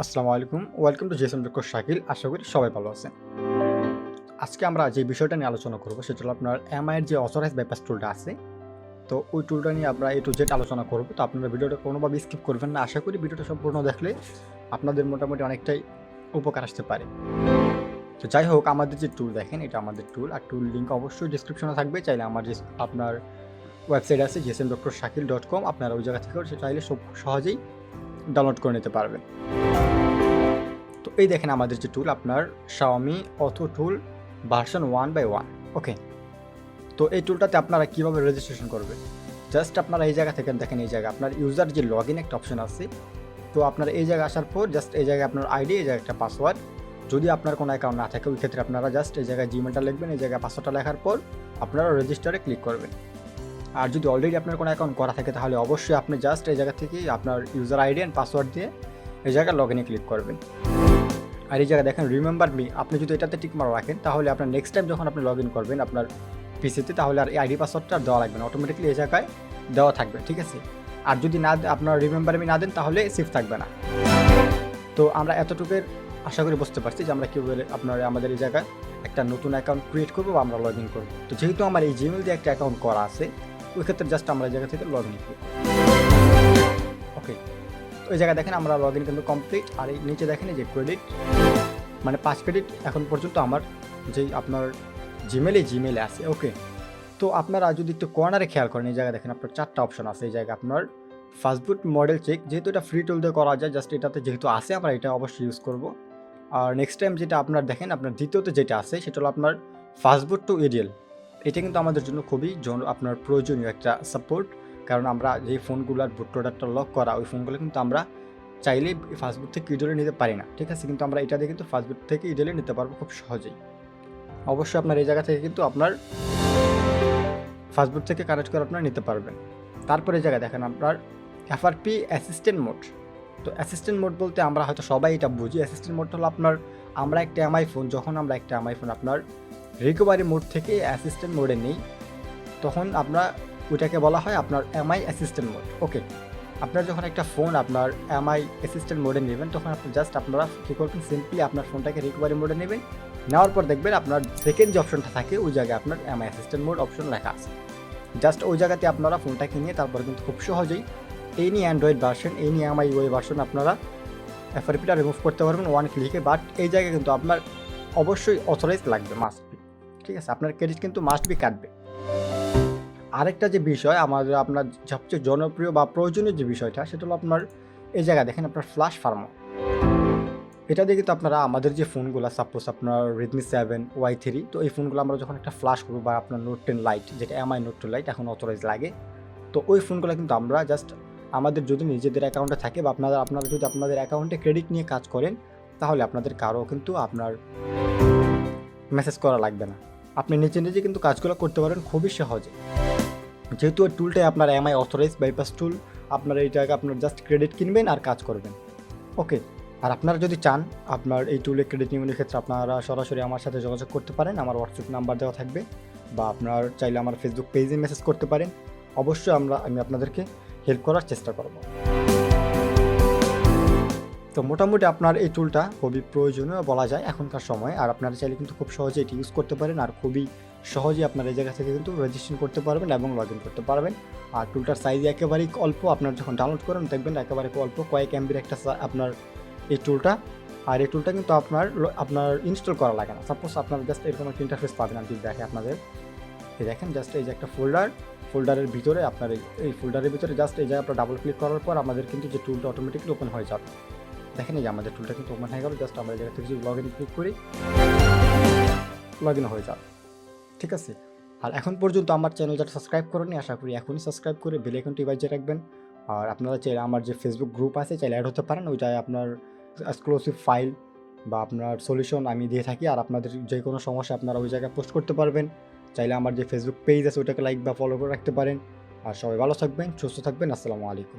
আসসালামু আলাইকুম, welcome to ʟɪধᴇ। আশা করি সবাই ভালো আছেন। আজকে আমরা যে বিষয়টা নিয়ে আলোচনা করব সেটা হলো আপনার এমআই এর যে অথরাইজ বাইপাস টুলটা আছে, তো ওই টুলটা নিয়ে আমরা A to Z আলোচনা করব। তো আপনারা ভিডিওটা কোনোভাবে স্কিপ করবেন না। আশা করি ভিডিওটা সম্পূর্ণ দেখলে আপনাদের মোটামুটি অনেকটাই উপকার আসতে পারে। তো যাই হোক, আমাদের যে টুল দেখেন, এটা আমাদের টুল, আর টুল লিঙ্ক অবশ্যই ডিসক্রিপশনে থাকবে। চাইলে আমার যে আপনার ওয়েবসাইট আছে gsmdrshakil.com, আপনারা ওই জায়গা থেকেও চাইলে সহজেই ডাউনলোড করে নিতে পারবেন। তো এই দেখেন আমাদের যে টুল, আপনার Xiaomi Auth টুল ভার্সন 1/1। ওকে, তো এই টুলটাতে আপনারা কীভাবে রেজিস্ট্রেশন করবেন, জাস্ট আপনারা এই জায়গা থেকে দেখেন, এই জায়গায় আপনার ইউজার যে লগ ইন একটা অপশন আছে। তো আপনার এই জায়গায় আসার পর জাস্ট এই জায়গায় আপনার আইডি, এই জায়গায় একটা পাসওয়ার্ড। যদি আপনার কোনো অ্যাকাউন্ট না থাকে ওই ক্ষেত্রে আপনারা জাস্ট এই জায়গায় জিমেলটা লিখবেন, এই জায়গায় পাসওয়ার্ডটা লেখার পর আপনারা রেজিস্টারে ক্লিক করবেন। আর যদি অলরেডি আপনার কোনো অ্যাকাউন্ট করা থাকে তাহলে অবশ্যই আপনি জাস্ট এই জায়গা থেকেই আপনার ইউজার আইডি অ্যান্ড পাসওয়ার্ড দিয়ে এই জায়গায় লগ ইনে ক্লিক করবেন। আর এই জায়গায় দেখেন রিমেম্বার মি, আপনি যদি এটাতে টিক মারা রাখেন তাহলে আপনার নেক্সট টাইম যখন আপনি লগ ইন করবেন আপনার পিসিতে, তাহলে আর এই আইডি পাসওয়ার্ডটা দেওয়া লাগবে না, অটোমেটিকলি এই জায়গায় দেওয়া থাকবে, ঠিক আছে। আর যদি না আপনার রিমেম্বার মি না দেন তাহলে সেভ থাকবে না। তো আমরা এতটুকুর আশা করি বুঝতে পারছি যে আমরা কীভাবে আপনার আমাদের এই জায়গায় একটা নতুন অ্যাকাউন্ট ক্রিয়েট করবো বা আমরা লগ ইন করবো। তো যেহেতু আমার এই জিমেল দিয়ে একটা অ্যাকাউন্ট করা আছে, ওই ক্ষেত্রে জাস্ট আমরা এই জায়গা থেকে লগ ইন করব। ওকে, তো এই জায়গায় দেখেন আমরা লগ ইন কিন্তু কমপ্লিট। আর এই নিচে দেখেন এই যে ক্রেডিট, মানে 5 ক্রেডিট এখন পর্যন্ত আমার যেই আপনার জিমেলে আছে। ওকে, তো আপনারা যদি একটু কর্নারে খেয়াল করেন, এই জায়গায় দেখেন আপনার 4টা অপশন আছে। এই জায়গায় আপনার ফাস্টবুট মডেল চেক, যেহেতু এটা ফ্রি টুল দিয়ে করা যায়, জাস্ট এটাতে যেহেতু আছে আমরা এটা অবশ্যই ইউজ করব। আর নেক্সট টাইম যেটা আপনার দেখেন, আপনার দ্বিতীয়তে যেটা আছে সেটা হলো আপনার ফাস্টবুট টু EDL। এটা কিন্তু আমাদের জন্য খুবই আপনার প্রয়োজনীয় একটা সাপোর্ট, কারণ আমরা যে ফোনগুলোর বুট লোডারটা লক করা, ওই ফোনগুলো কিন্তু আমরা চাইলেই ফাস্টবুট থেকে EDL নিতে পারি না, ঠিক আছে। কিন্তু আমরা এটা দিয়ে কিন্তু ফাস্টবুট থেকে EDL নিতে পারবো খুব সহজেই। অবশ্যই আপনার এই জায়গা থেকে কিন্তু আপনার ফাস্টবুট থেকে কানেক্ট করে আপনারা নিতে পারবেন। তারপরে এই জায়গায় দেখেন আপনার FRP অ্যাসিস্ট্যান্ট মোড। তো অ্যাসিস্ট্যান্ট মোড বলতে আমরা হয়তো সবাই এটা বুঝি। অ্যাসিস্ট্যান্ট মোডটা হলো আপনার আমরা একটা এমআই ফোন, যখন আমরা একটা এমআই ফোন আপনার রিকভারি মোড থেকে অ্যাসিস্ট্যান্ট মোডে নেই, তখন আমরা ওইটাকে বলা হয় আপনার এমআই অ্যাসিস্ট্যান্ট মোড। ওকে, আপনার যখন একটা ফোন আপনার এমআই অ্যাসিস্ট্যান্ট মোডে নেবেন, তখন আপনি জাস্ট আপনারা কী করবেন, সিম্পলি আপনার ফোনটাকে রিকভারি মোডে নেবেন। নেওয়ার পর দেখবেন আপনার সেকেন্ড যে অপশনটা থাকে ওই জায়গায় আপনার এমআই অ্যাসিস্ট্যান্ট মোড অপশন লেখা আছে। জাস্ট ওই জায়গাতে আপনারা ফোনটাকে নিয়ে তারপরে কিন্তু খুব সহজেই any Android version, any MI ওই ভার্সন আপনারা FRPটা রিমুভ করতে পারবেন 1 ক্লিকে। বাট এই জায়গায় কিন্তু আপনার অবশ্যই অথরাইজ লাগবে, মাস্ট বি, ঠিক আছে। আপনার ক্রেডিট কিন্তু মাস্ট বি কাটবে। আরেকটা যে বিষয় আমাদের আপনার সবচেয়ে জনপ্রিয় বা প্রয়োজনীয় যে বিষয়টা, সেটা হলো আপনার এই জায়গায় দেখেন আপনার ফ্ল্যাশ ফার্মো। এটা দিয়ে কিন্তু আপনারা আমাদের যে ফোনগুলো, সাপোজ আপনার Redmi 7Y3, তো এই ফোনগুলো আমরা যখন একটা ফ্ল্যাশ করবো, বা আপনার Note 10 Lite, যেটা MI Note 2 Lite এখন অথরাইজ লাগে, তো ওই ফোনগুলো কিন্তু আমরা জাস্ট আমাদের যদি নিজেদের অ্যাকাউন্টে থাকে বা আপনারা যদি আপনাদের অ্যাকাউন্টে ক্রেডিট নিয়ে কাজ করেন, তাহলে আপনাদের কারো কিন্তু আপনার মেসেজ করা লাগবে না। আপনি নিজে কিন্তু কাজগুলো করতে পারেন খুবই সহজে, যেহেতু ওই টুলটাই আপনার MI অথরাইজ বাইপাস টুল। আপনার এইটাকে আপনার জাস্ট ক্রেডিট কিনবেন আর কাজ করবেন। ওকে, আর আপনারা যদি চান আপনার এই টুলে ক্রেডিট নিয়মের ক্ষেত্রে আপনারা সরাসরি আমার সাথে যোগাযোগ করতে পারেন, আমার হোয়াটসঅ্যাপ নাম্বার দেওয়া থাকবে, বা আপনার চাইলে আমার ফেসবুক পেজে মেসেজ করতে পারেন। অবশ্যই আমি আপনাদেরকে হেল্প করার চেষ্টা করব। তো মোটামুটি আপনার এই টুলটা খুবই প্রয়োজনীয় বলা যায় এখনকার সময়। আর আপনারা চাইলে কিন্তু খুব সহজে এটি ইউজ করতে পারেন, আর খুবই সহজেই আপনার এই জায়গা থেকে কিন্তু রেজিস্ট্রেশন করতে পারবেন এবং লগ ইন করতে পারবেন। আর টুলটার সাইজ একেবারেই অল্প, আপনার যখন ডাউনলোড করেন দেখবেন একেবারে অল্প, কয়েক এমবির একটা আপনার এই টুলটা। আর এই টুলটা কিন্তু আপনার ইনস্টল করা লাগে না। সাপোজ আপনার জাস্ট এরকম একটা ইন্টারফেস পাবেন, আমি দেখে আপনাদের এই দেখেন, জাস্ট এই যে একটা ফোল্ডারের ভিতরে আপনার এই ফোল্ডারের ভিতরে জাস্ট এই জায়গায় আপনার ডাবল ক্লিক করার পর আমাদের কিন্তু যে টুলটা অটোমেটিকলি ওপেন হয়ে যাবে। দেখেন এই যে আমাদের টুলটা কিন্তু ওপেন হয়ে গেল। জাস্ট আমরা এই জায়গা থেকে যদি লগ ইন ক্লিক করি, লগ ইন হয়ে যাবে, ঠিক আছে। আর এখন পর্যন্ত আমার চ্যানেল যারা সাবস্ক্রাইব করেনি, আশা করি এখনই সাবস্ক্রাইব করে বেল আইকনটি বাজিয়ে রাখবেন। আর আপনারা চাইলে আমার যে ফেসবুক গ্রুপ আছে চাইলে অ্যাড হতে পারেন, ওইটায় আপনার এক্সক্লুসিভ ফাইল বা আপনার সলিউশন আমি দিয়ে থাকি। আর আপনাদের যে কোনো সমস্যা আপনারা ওই জায়গায় পোস্ট করতে পারবেন। চাইলে আমার যে ফেসবুক পেজ আছে ওইটাকে লাইক বা ফলো করে রাখতে পারেন। আর সবাই ভালো থাকবেন, সুস্থ থাকবেন। আসসালামু আলাইকুম।